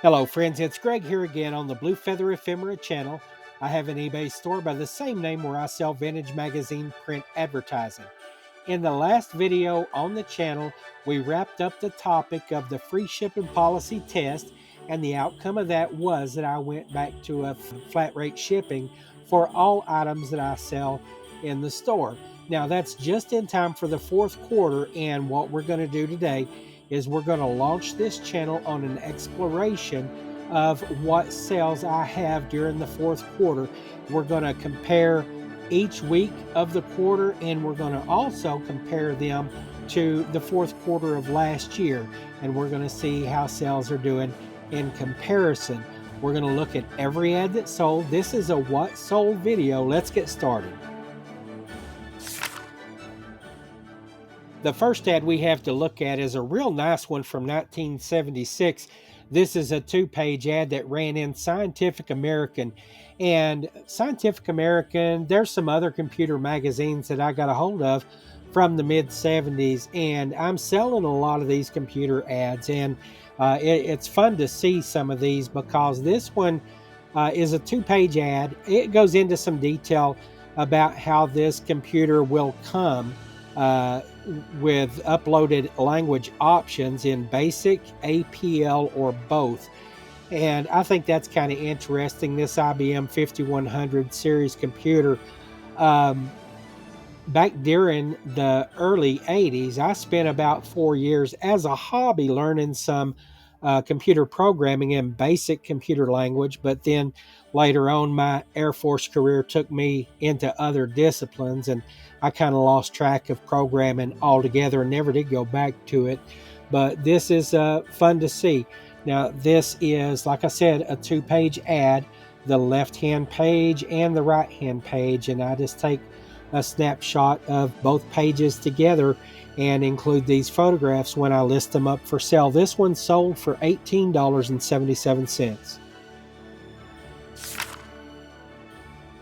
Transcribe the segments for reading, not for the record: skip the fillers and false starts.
Hello friends, it's Greg here again on the Blue Feather Ephemera channel. I have an eBay store by the same name where I sell vintage magazine print advertising. In the last video on the channel, we wrapped up the topic of the free shipping policy test, and the outcome of that was that I went back to a flat rate shipping for all items that I sell in the store. Now that's just in time for the fourth quarter, and what we're going to do today is we're going to launch this channel on an exploration of what sales I have during the fourth quarter. We're going to compare each week of the quarter, and we're going to also compare them to the fourth quarter of last year, and we're going to see how sales are doing in comparison. We're going to look at every ad that sold. This is a what sold video. Let's get started. The first ad we have to look at is a real nice one from 1976. This is a two-page ad that ran in Scientific American. And Scientific American, there's some other computer magazines that I got a hold of from the mid-70s, and I'm selling a lot of these computer ads, and it's fun to see some of these because this one is a two-page ad. It goes into some detail about how this computer will come with uploaded language options in BASIC, APL, or both. And I think that's kind of interesting. This IBM 5100 series computer, back during the early 80s, I spent about 4 years as a hobby learning some computer programming in basic computer language, but then later on my Air Force career took me into other disciplines, and I kind of lost track of programming altogether and never did go back to it. But this is fun to see. Now this is, like I said, a two-page ad, the left-hand page and the right-hand page, and I just take a snapshot of both pages together and include these photographs when I list them up for sale. This one sold for $18.77.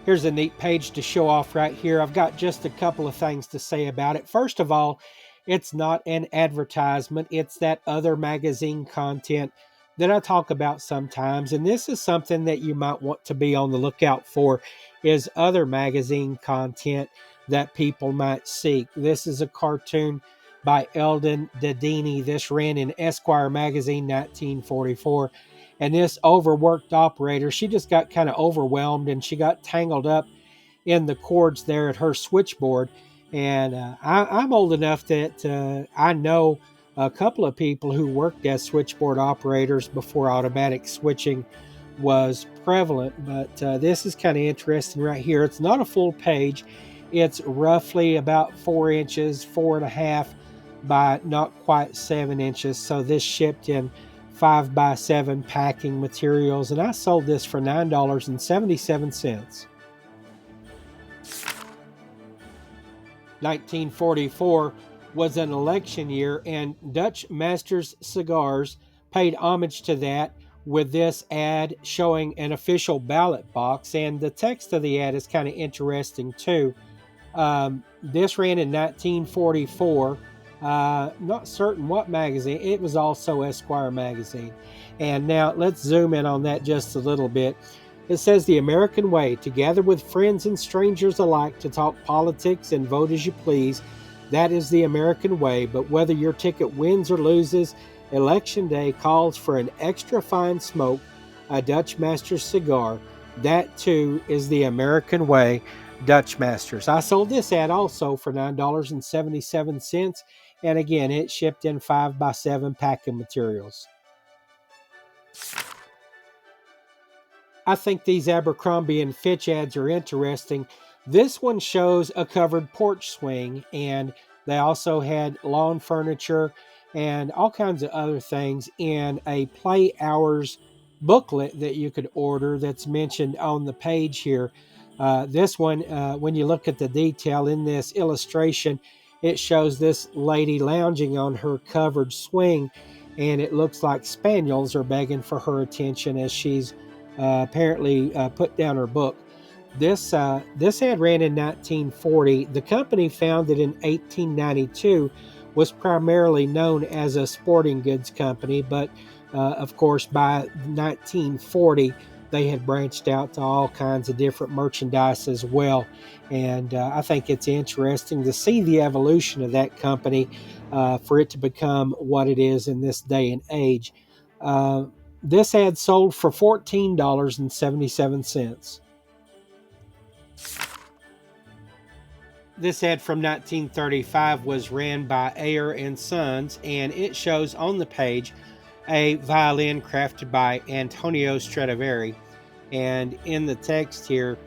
Here's a neat page to show off right here. I've got just a couple of things to say about it. First of all, it's not an advertisement. It's that other magazine content that I talk about sometimes. And this is something that you might want to be on the lookout for, is other magazine content that people might seek. This is a cartoon by Eldon Dedini. This ran in Esquire magazine 1944. And this overworked operator, she just got kind of overwhelmed and she got tangled up in the cords there at her switchboard. And I'm old enough that I know a couple of people who worked as switchboard operators before automatic switching was prevalent. But this is kind of interesting right here. It's not a full page. It's roughly about 4 inches, 4.5 by not quite 7 inches. So this shipped in 5x7 packing materials, and I sold this for $9.77. 1944 was an election year, and Dutch Masters Cigars paid homage to that with this ad showing an official ballot box, and the text of the ad is kind of interesting too. This ran in 1944. Not certain what magazine. It was also Esquire magazine. And now let's zoom in on that just a little bit. It says, the American way, to gather with friends and strangers alike to talk politics and vote as you please. That is the American way. But whether your ticket wins or loses, Election Day calls for an extra fine smoke, a Dutch Masters cigar. That too is the American way, Dutch Masters. I sold this ad also for $9.77. And again, it shipped in 5x7 packing materials. I think these Abercrombie and Fitch ads are interesting. This one shows a covered porch swing, and they also had lawn furniture and all kinds of other things in a Play Hours booklet that you could order that's mentioned on the page here. This one, when you look at the detail in this illustration, it shows this lady lounging on her covered swing, and it looks like spaniels are begging for her attention as she's apparently put down her book. This ad ran in 1940. The company, founded in 1892, was primarily known as a sporting goods company, but Of course, by 1940, they had branched out to all kinds of different merchandise as well. And I think it's interesting to see the evolution of that company for it to become what it is in this day and age. Uh, this ad sold for $14.77. This ad from 1935 was ran by Ayer and Sons, and it shows on the page a violin crafted by Antonio Stradivari. And in the text here,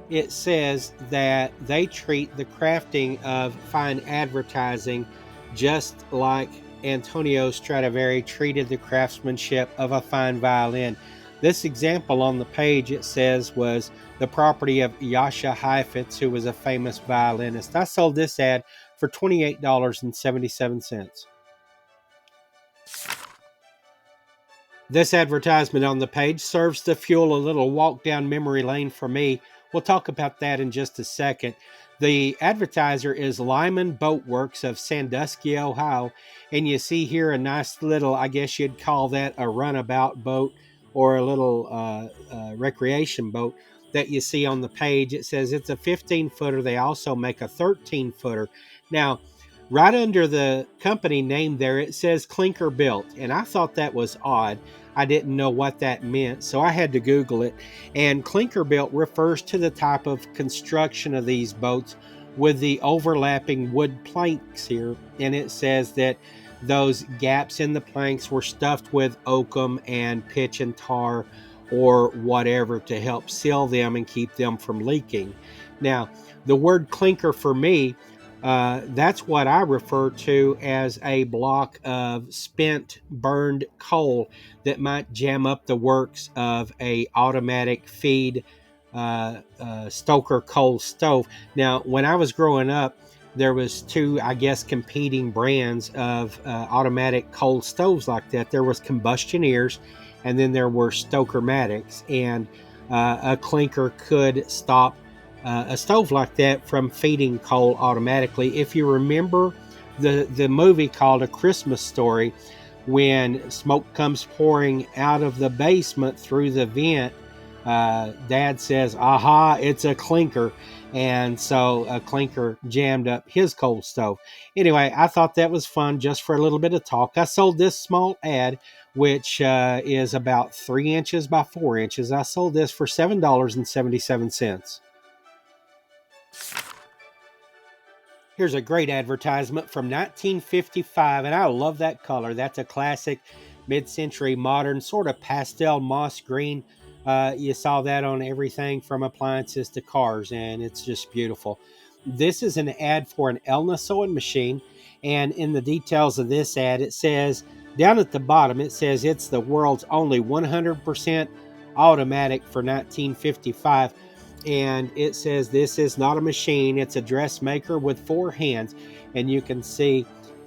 it says that they treat the crafting of fine advertising just like Antonio Stradivari treated the craftsmanship of a fine violin. This example on the page, it says, was the property of Jascha Heifetz, who was a famous violinist. I sold this ad for $28.77. This advertisement on the page serves to fuel a little walk down memory lane for me. We'll talk about that in just a second. The advertiser is Lyman Boat Works of Sandusky, Ohio, and you see here a nice little, I guess you'd call that a runabout boat or a little recreation boat that you see on the page. It says it's a 15-footer. They also make a 13-footer. Now, right under the company name there, it says Clinker Built, and I thought that was odd. I didn't know what that meant, so I had to Google it. And clinker built refers to the type of construction of these boats with the overlapping wood planks here. And it says that those gaps in the planks were stuffed with oakum and pitch and tar or whatever to help seal them and keep them from leaking. Now, the word clinker for me, that's what I refer to as a block of spent burned coal that might jam up the works of a automatic feed stoker coal stove. Now, when I was growing up, there was two, I guess, competing brands of automatic coal stoves like that. There was Combustioneers, and then there were Stokermatics, and a clinker could stop a stove like that from feeding coal automatically. If you remember the movie called A Christmas Story, when smoke comes pouring out of the basement through the vent, Dad says, "Aha, it's a clinker." And so a clinker jammed up his coal stove. Anyway, I thought that was fun just for a little bit of talk. I sold this small ad, which is about 3 inches by 4 inches. I sold this for $7.77. Here's a great advertisement from 1955, and I love that color. That's a classic mid-century modern sort of pastel moss green. You saw that on everything from appliances to cars, and it's just beautiful. This is an ad for an Elna sewing machine, and in the details of this ad, it says, down at the bottom, it says it's the world's only 100% automatic for 1955. And it says this is not a machine, it's a dressmaker with 4 hands. And you can see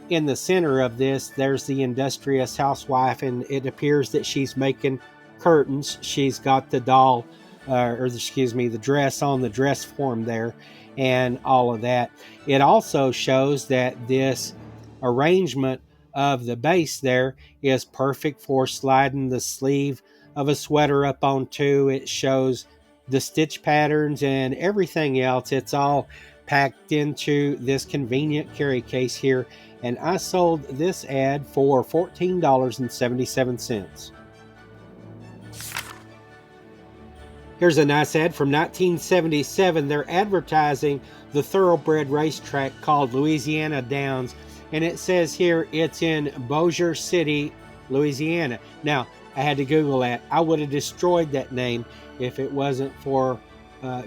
in the center of this, there's the industrious housewife, and it appears that she's making curtains. She's got the doll, the dress on the dress form there, and all of that. It also shows that this arrangement of the base there is perfect for sliding the sleeve of a sweater up onto. It shows the stitch patterns and everything else. It's all packed into this convenient carry case here, and I sold this ad for $14.77. Here's a nice ad from 1977. They're advertising the thoroughbred racetrack called Louisiana Downs, and it says here it's in Bossier City, Louisiana. Now, I had to Google that. I would have destroyed that name if it wasn't for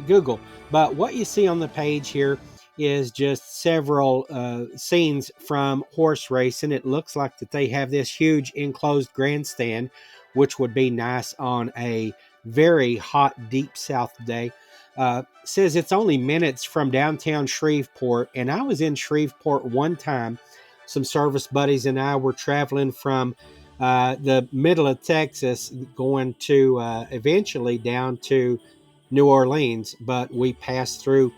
Google. But what you see on the page here is just several scenes from horse racing. It looks like that they have this huge enclosed grandstand, which would be nice on a very hot, deep south day. Says it's only minutes from downtown Shreveport, and I was in Shreveport one time. Some service buddies and I were traveling from the middle of Texas, going to eventually down to New Orleans, but we passed through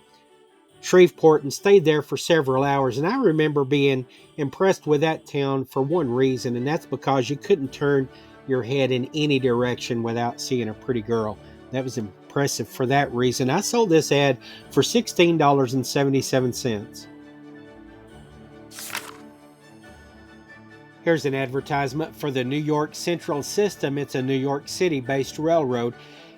Shreveport and stayed there for several hours. And I remember being impressed with that town for one reason, and that's because you couldn't turn your head in any direction without seeing a pretty girl. That was impressive for that reason. I sold this ad for $16.77. Here's an advertisement for the New York Central System. It's a New York City-based railroad.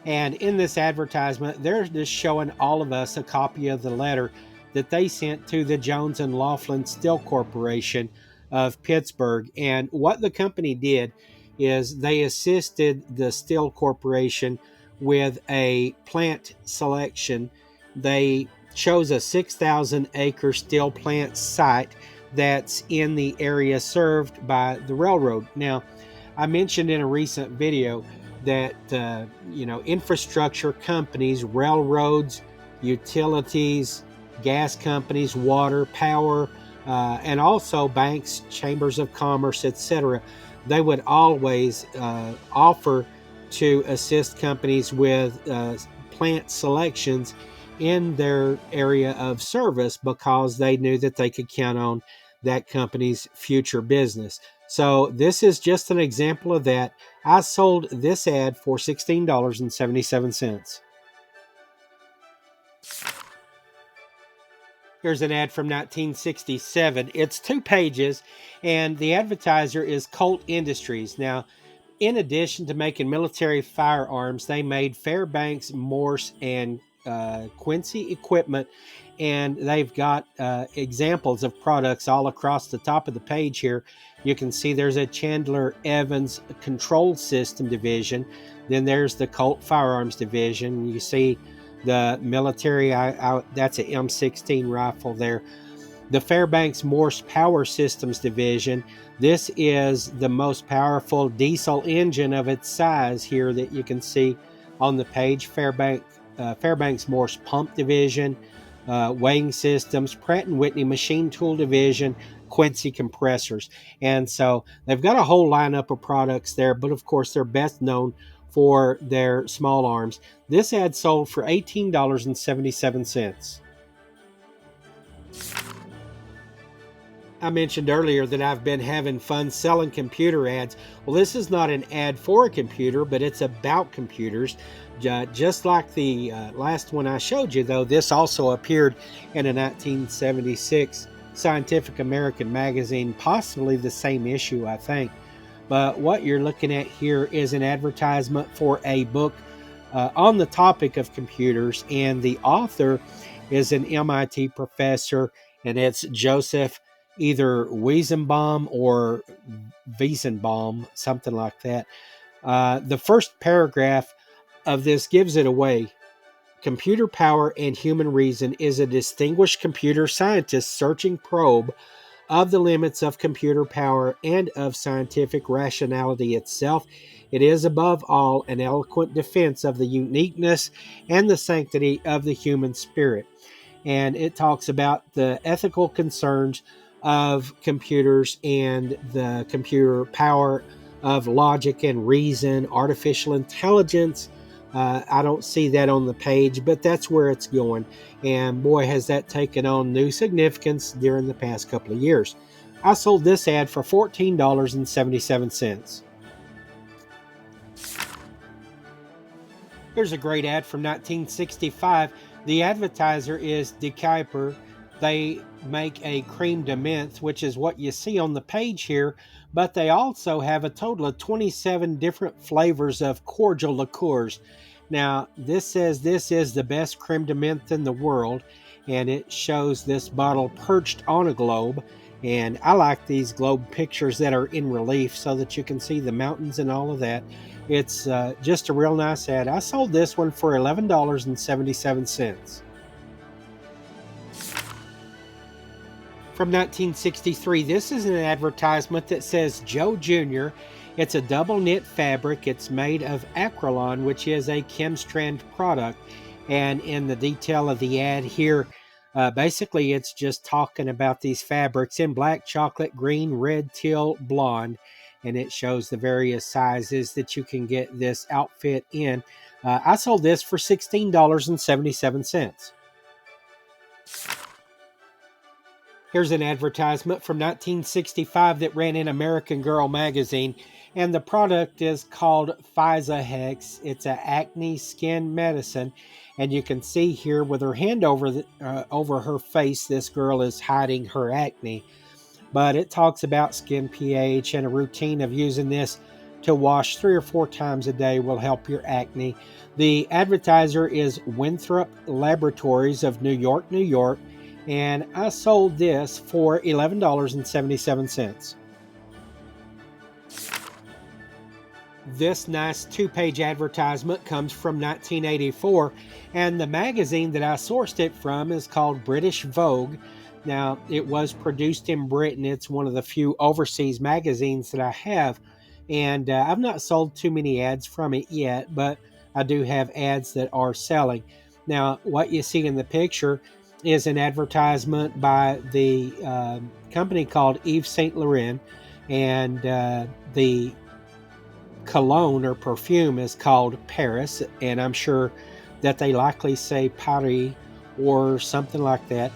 And in this advertisement, they're just showing all of us a copy of the letter that they sent to the Jones and Laughlin Steel Corporation of Pittsburgh. And what the company did is they assisted the Steel Corporation with a plant selection. They chose a 6,000-acre steel plant site that's in the area served by the railroad. Now, I mentioned in a recent video that infrastructure companies, railroads, utilities, gas companies, water, power, and also banks, chambers of commerce, etc., they would always offer to assist companies with plant selections in their area of service because they knew that they could count on that company's future business. So this is just an example of that. I sold this ad for $16.77. Here's an ad from 1967. It's 2 pages, and the advertiser is Colt Industries. Now, in addition to making military firearms, they made Fairbanks, Morse, and Quincy equipment, and they've got examples of products all across the top of the page here. You can see there's a Chandler Evans control system division. Then there's the Colt firearms division. You see the military, that's an M16 rifle there. The Fairbanks Morse Power Systems division. This is the most powerful diesel engine of its size here that you can see on the page. Fairbanks Morse Pump Division, Weighing Systems, Pratt & Whitney Machine Tool Division, Quincy Compressors. And so they've got a whole lineup of products there, but of course they're best known for their small arms. This ad sold for $18.77. I mentioned earlier that I've been having fun selling computer ads. Well, this is not an ad for a computer, but it's about computers. Just like the last one I showed you, though, this also appeared in a 1976 Scientific American magazine, possibly the same issue, I think. But what you're looking at here is an advertisement for a book on the topic of computers, and the author is an MIT professor, and it's Joseph either Weizenbaum or Wiesenbaum, something like that. The first paragraph of this gives it away. Computer power and human reason is a distinguished computer scientist searching probe of the limits of computer power and of scientific rationality itself. It is above all an eloquent defense of the uniqueness and the sanctity of the human spirit. And it talks about the ethical concerns of computers and the computer power of logic and reason, artificial intelligence. I don't see that on the page, but that's where it's going. And boy, has that taken on new significance during the past couple of years. I sold this ad for $14.77. Here's a great ad from 1965. The advertiser is Kuyper. They make a creme de menthe, which is what you see on the page here, but they also have a total of 27 different flavors of cordial liqueurs. Now, this says this is the best creme de menthe in the world, and it shows this bottle perched on a globe. And I like these globe pictures that are in relief so that you can see the mountains and all of that. It's just a real nice ad. I sold this one for $11.77. From 1963, this is an advertisement that says Joe Jr. It's a double knit fabric. It's made of acrylon, which is a Chemstrand product. And in the detail of the ad here, basically it's just talking about these fabrics in black, chocolate, green, red, teal, blonde. And it shows the various sizes that you can get this outfit in. I sold this for $16.77. Here's an advertisement from 1965 that ran in American Girl magazine, and the product is called pHisoHex. It's an acne skin medicine, and you can see here with her hand over her face, this girl is hiding her acne. But it talks about skin pH, and a routine of using this to wash 3 or 4 times a day will help your acne. The advertiser is Winthrop Laboratories of New York, New York, and I sold this for $11.77. This nice 2-page advertisement comes from 1984, and the magazine that I sourced it from is called British Vogue. Now, it was produced in Britain. It's one of the few overseas magazines that I have, and I've not sold too many ads from it yet, but I do have ads that are selling. Now, what you see in the picture is an advertisement by the company called Yves Saint Laurent, and the cologne or perfume is called Paris, and I'm sure that they likely say Paris or something like that.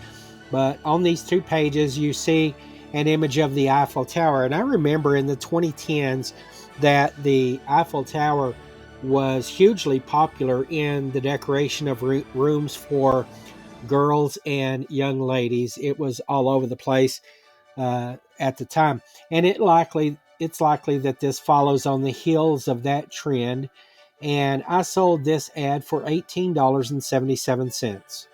But on these 2 pages, you see an image of the Eiffel Tower. And I remember in the 2010s that the Eiffel Tower was hugely popular in the decoration of rooms for girls and young ladies. It was all over the place at the time. And it's likely that this follows on the heels of that trend. And I sold this ad for $18.77.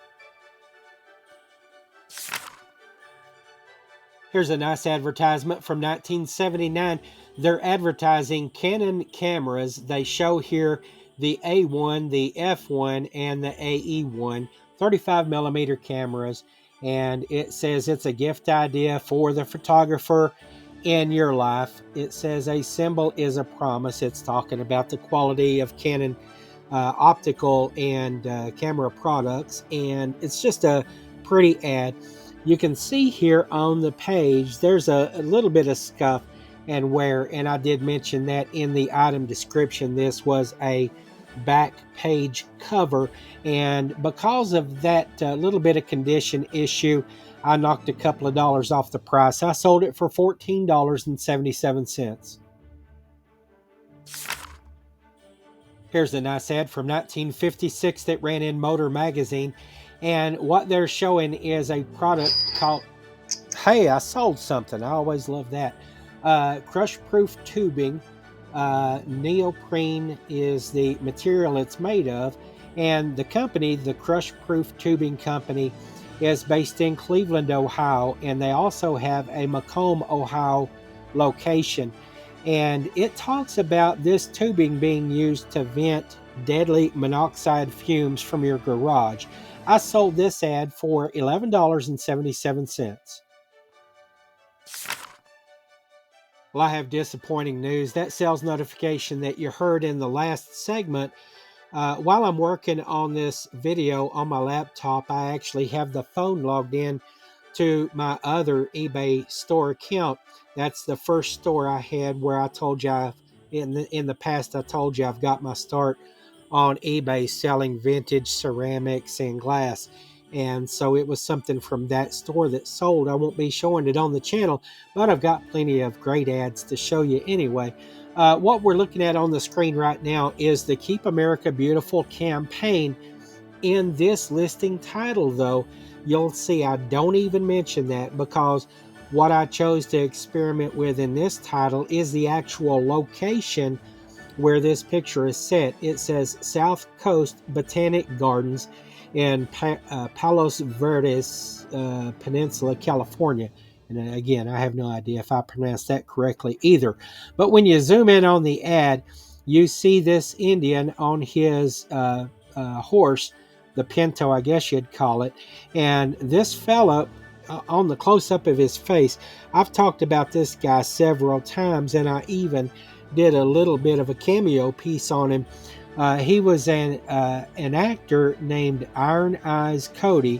Here's a nice advertisement from 1979. They're advertising Canon cameras. They show here the A1, the F1, and the AE1, 35 millimeter cameras. And it says it's a gift idea for the photographer in your life. It says a symbol is a promise. It's talking about the quality of Canon optical and camera products. And it's just a pretty ad. You can see here on the page, there's a little bit of scuff and wear, and I did mention that in the item description. This was a back page cover, and because of that little bit of condition issue, I knocked a couple of dollars off the price. I sold it for $14.77. Here's a nice ad from 1956 that ran in Motor Magazine. And what they're showing is a product called, hey, I sold something. I always love that. Crushproof tubing. Neoprene is the material it's made of. And the company, the Crushproof Tubing Company, is based in Cleveland, Ohio. And they also have a Macomb, Ohio location. And it talks about this tubing being used to vent deadly monoxide fumes from your garage. I sold this ad for $11.77. Well, I have disappointing news. That sales notification that you heard in the last segment, while I'm working on this video on my laptop, I actually have the phone logged in to my other eBay store account. That's the first store I had where I told you in the past I told you I've got my start on eBay selling vintage ceramics and glass. And so it was something from that store that sold. I won't be showing it on the channel, but I've got plenty of great ads to show you anyway. What we're looking at on the screen right now is the Keep America Beautiful campaign. In this listing title, though, you'll see I don't even mention that, because what I chose to experiment with in this title is the actual location where this picture is set. It says South Coast Botanic Gardens in Palos Verdes Peninsula, California. And again, I have no idea if I pronounced that correctly either. But when you zoom in on the ad, you see this Indian on his horse, the Pinto, I guess you'd call it. And this fella, on the close-up of his face, I've talked about this guy several times, and I even did a little bit of a cameo piece on him. He was an actor named Iron Eyes Cody,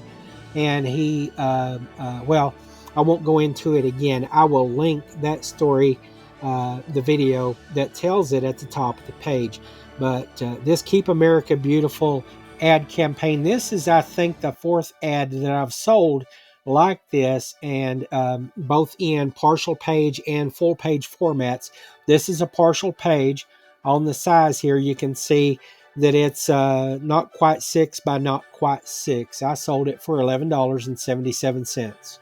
and he, well, I won't go into it again. I will link that story, the video that tells it, at the top of the page. But this Keep America Beautiful ad campaign, this is, I think, the 4th ad that I've sold like this, and both in partial page and full page formats. This is a partial page. On the size here, you can see that it's not quite 6 by not quite 6. I sold it for $11.77.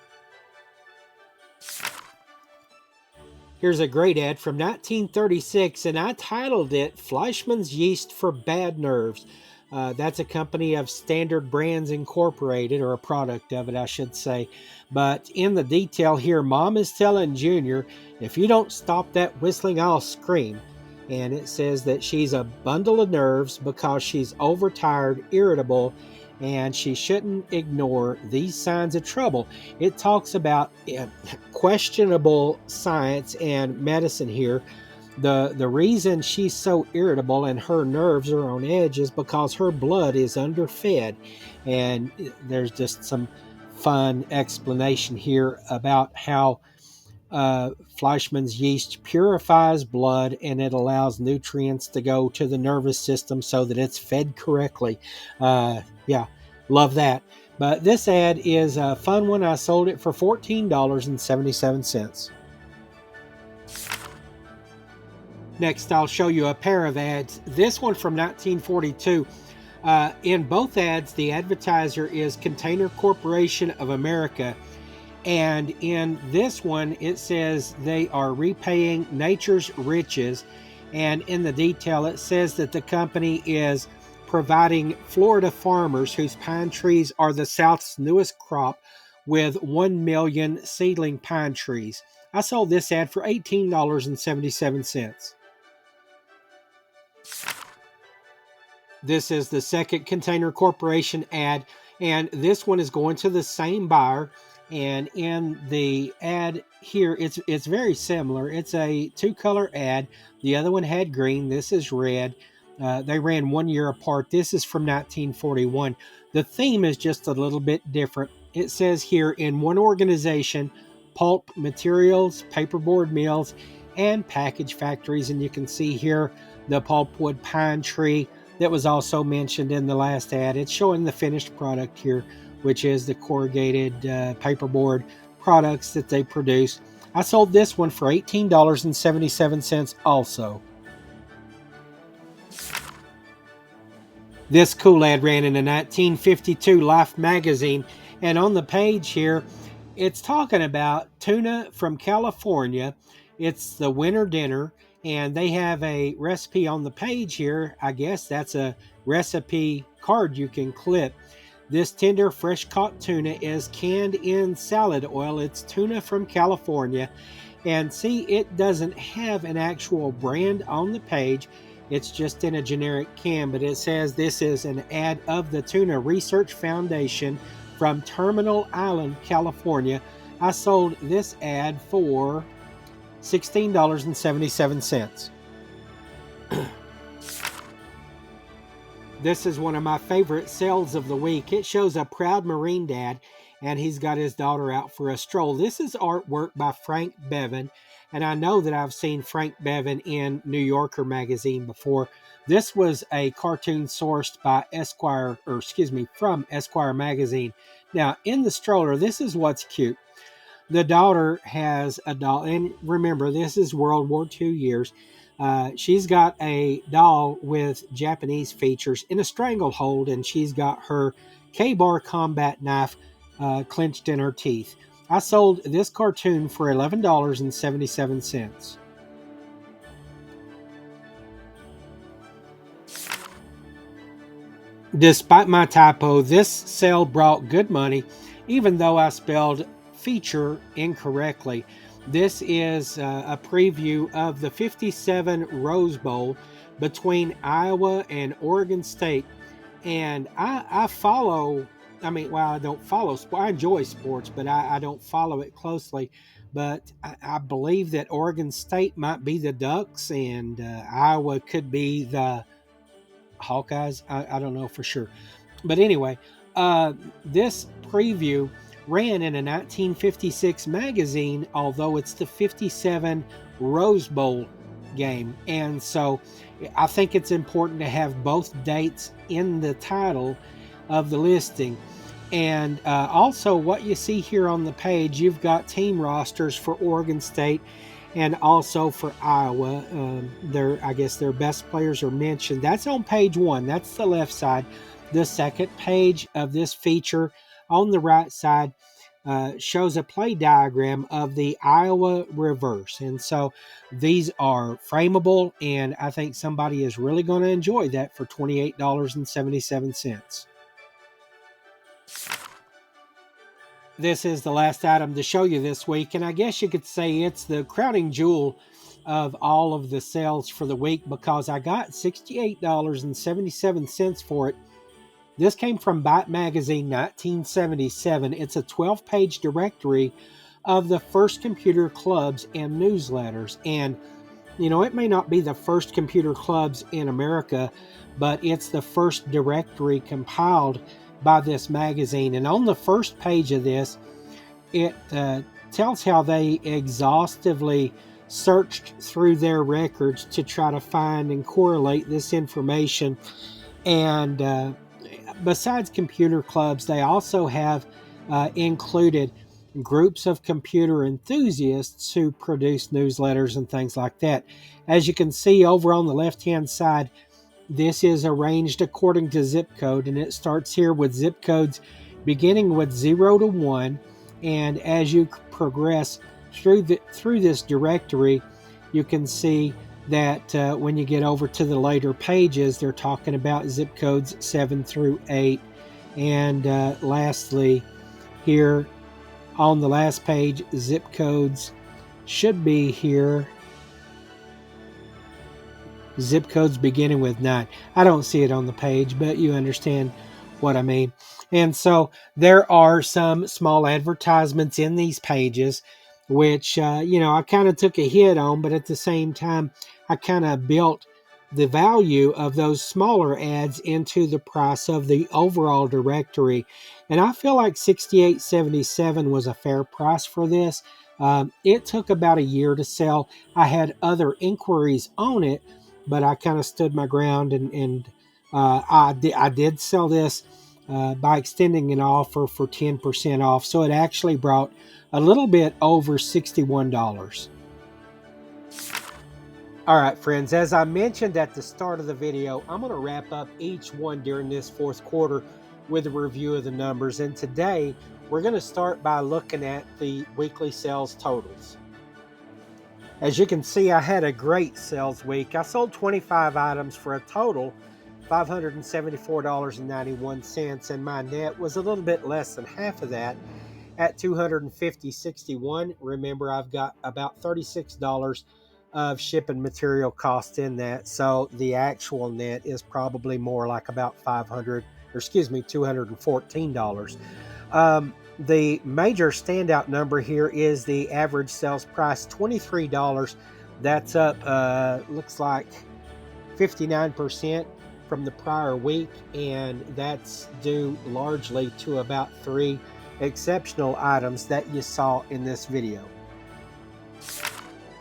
Here's a great ad from 1936, and I titled it Fleischmann's Yeast for Bad Nerves. That's a company of Standard Brands Incorporated, or a product of it, I should say. But in the detail here, Mom is telling Junior, if you don't stop that whistling, I'll scream. And it says that she's a bundle of nerves because she's overtired, irritable, and she shouldn't ignore these signs of trouble. It talks about questionable science and medicine here. The reason she's so irritable and her nerves are on edge is because her blood is underfed. And there's just some fun explanation here about how Fleischmann's yeast purifies blood, and it allows nutrients to go to the nervous system so that it's fed correctly. Yeah, love that. But this ad is a fun one. I sold it for $14.77. Next, I'll show you a pair of ads. This one from 1942. In both ads, the advertiser is Container Corporation of America. And in this one, it says they are repaying nature's riches. And in the detail, it says that the company is providing Florida farmers whose pine trees are the South's newest crop with 1 million seedling pine trees. I sold this ad for $18.77. This is the second Container Corporation ad, and this one is going to the same buyer. And in the ad here, it's very similar. It's a 2-color ad. The other one had green. This is red. They ran 1 year apart. This is from 1941. The theme is just a little bit different. It says here, in one organization, pulp materials, paperboard mills, and package factories. And you can see here the pulpwood pine tree that was also mentioned in the last ad. It's showing the finished product here, which is the corrugated paperboard products that they produce. I sold this one for $18.77 also. This cool ad ran in a 1952 Life magazine, and on the page here, it's talking about tuna from California. It's the winter dinner, and they have a recipe on the page here. I guess that's a recipe card you can clip. This tender, fresh-caught tuna is canned in salad oil. It's tuna from California. And see, it doesn't have an actual brand on the page. It's just in a generic can, but it says this is an ad of the Tuna Research Foundation from Terminal Island, California. I sold this ad for $16.77. This is one of my favorite sales of the week. It shows a proud Marine dad, and he's got his daughter out for a stroll. This is artwork by Frank Beaven, and I know that I've seen Frank Beaven in New Yorker magazine before. This was a cartoon sourced by from Esquire magazine. Now, in the stroller, this is what's cute. The daughter has a doll, and remember, this is World War II years. She's got a doll with Japanese features in a stranglehold, and she's got her K-bar combat knife clenched in her teeth. I sold this cartoon for $11.77. Despite my typo, this sale brought good money, even though I spelled feature incorrectly. This is a preview of the 57 Rose Bowl between Iowa and Oregon State. And I don't follow sports. I enjoy sports, but I don't follow it closely. But I believe that Oregon State might be the Ducks, and Iowa could be the Hawkeyes. I don't know for sure. But anyway, this preview ran in a 1956 magazine, although it's the 57 Rose Bowl game. And so I think it's important to have both dates in the title of the listing. And also what you see here on the page, you've got team rosters for Oregon State and also for Iowa. I guess their best players are mentioned. That's on page 1. That's the left side. The second page of this feature on the right side shows a play diagram of the Iowa reverse. And so these are frameable, and I think somebody is really going to enjoy that for $28.77. This is the last item to show you this week, and I guess you could say it's the crowning jewel of all of the sales for the week because I got $68.77 for it. This came from Byte Magazine 1977. It's a 12-page directory of the first computer clubs and newsletters. And, you know, it may not be the first computer clubs in America, but it's the first directory compiled by this magazine. And on the first page of this, it tells how they exhaustively searched through their records to try to find and correlate this information. And besides computer clubs, they also have included groups of computer enthusiasts who produce newsletters and things like that. As you can see over on the left-hand side, this is arranged according to zip code, and it starts here with zip codes beginning with 0 to 1. And as you progress through this directory, you can see that when you get over to the later pages, they're talking about zip codes 7 through 8. And lastly, here on the last page, zip codes should be here. Zip codes beginning with 9. I don't see it on the page, but you understand what I mean. And so there are some small advertisements in these pages, which, I kind of took a hit on, but at the same time, I kind of built the value of those smaller ads into the price of the overall directory. And I feel like $68.77 was a fair price for this. It took about a year to sell. I had other inquiries on it, but I kind of stood my ground, and I did sell this by extending an offer for 10% off. So it actually brought a little bit over $61. All right, friends, as I mentioned at the start of the video, I'm going to wrap up each one during this fourth quarter with a review of the numbers. And today, we're going to start by looking at the weekly sales totals. As you can see, I had a great sales week. I sold 25 items for a total $574.91, and my net was a little bit less than half of that at $250.61. Remember, I've got about $36 of shipping material cost in that, so the actual net is probably more like about $214. The major standout number here is the average sales price, $23. That's up, looks like 59% from the prior week, and that's due largely to about 3 exceptional items that you saw in this video.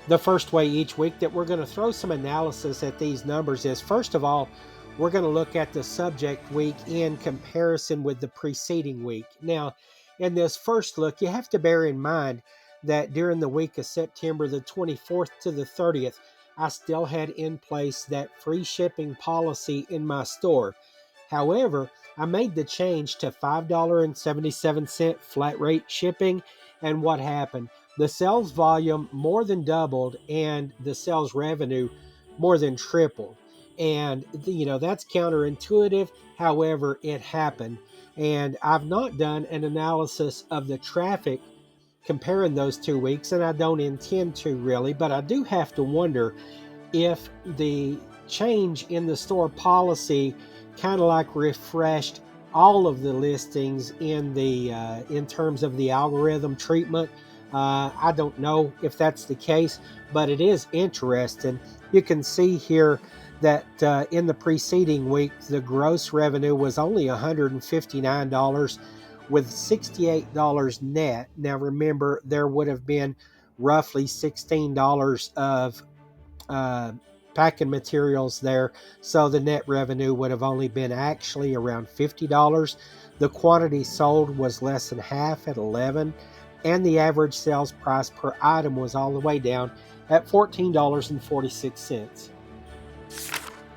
The first way each week that we're going to throw some analysis at these numbers is, first of all, we're going to look at the subject week in comparison with the preceding week. Now, in this first look, you have to bear in mind that during the week of September the 24th to the 30th, I still had in place that free shipping policy in my store. However, I made the change to $5.77 flat rate shipping, and what happened? The sales volume more than doubled, and the sales revenue more than tripled. And, that's counterintuitive. However, it happened. And I've not done an analysis of the traffic comparing those 2 weeks, and I don't intend to really, but I do have to wonder if the change in the store policy kind of like refreshed all of the listings in terms of the algorithm treatment. I don't know if that's the case, but it is interesting. You can see here that in the preceding week, the gross revenue was only $159 with $68 net. Now remember, there would have been roughly $16 of packing materials there, so the net revenue would have only been actually around $50. The quantity sold was less than half at 11, and the average sales price per item was all the way down at $14.46.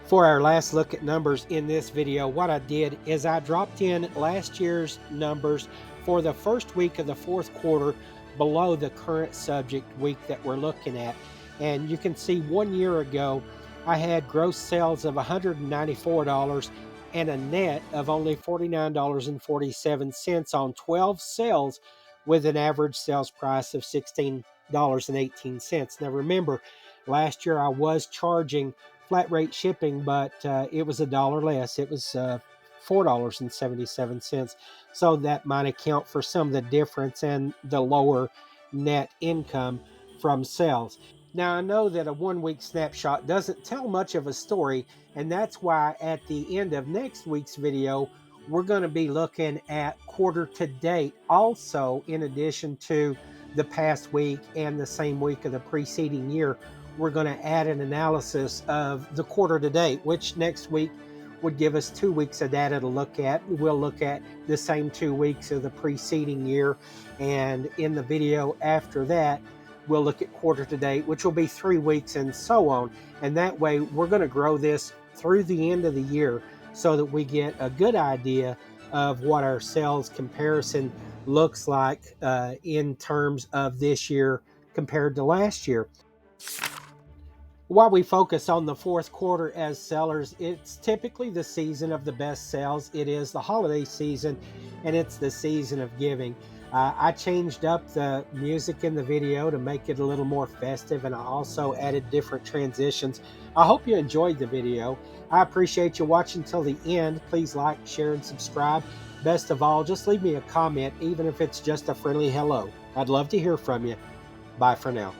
For our last look at numbers in this video, what I did is I dropped in last year's numbers for the first week of the fourth quarter below the current subject week that we're looking at. And you can see 1 year ago, I had gross sales of $194 and a net of only $49.47 on 12 sales with an average sales price of $16.18. Now remember, last year I was charging flat rate shipping, but it was $1 less. It was $4.77. So that might account for some of the difference and the lower net income from sales. Now, I know that a 1 week snapshot doesn't tell much of a story, and that's why at the end of next week's video, we're going to be looking at quarter to date, also in addition to the past week and the same week of the preceding year. We're going to add an analysis of the quarter to date, which next week would give us 2 weeks of data to look at. We'll look at the same 2 weeks of the preceding year, and in the video after that, we'll look at quarter to date, which will be 3 weeks, and so on. And that way, we're going to grow this through the end of the year so that we get a good idea of what our sales comparison looks like in terms of this year compared to last year. While we focus on the fourth quarter as sellers, it's typically the season of the best sales. It is the holiday season, and it's the season of giving. I changed up the music in the video to make it a little more festive, and I also added different transitions. I hope you enjoyed the video. I appreciate you watching till the end. Please like, share, and subscribe. Best of all, just leave me a comment, even if it's just a friendly hello. I'd love to hear from you. Bye for now.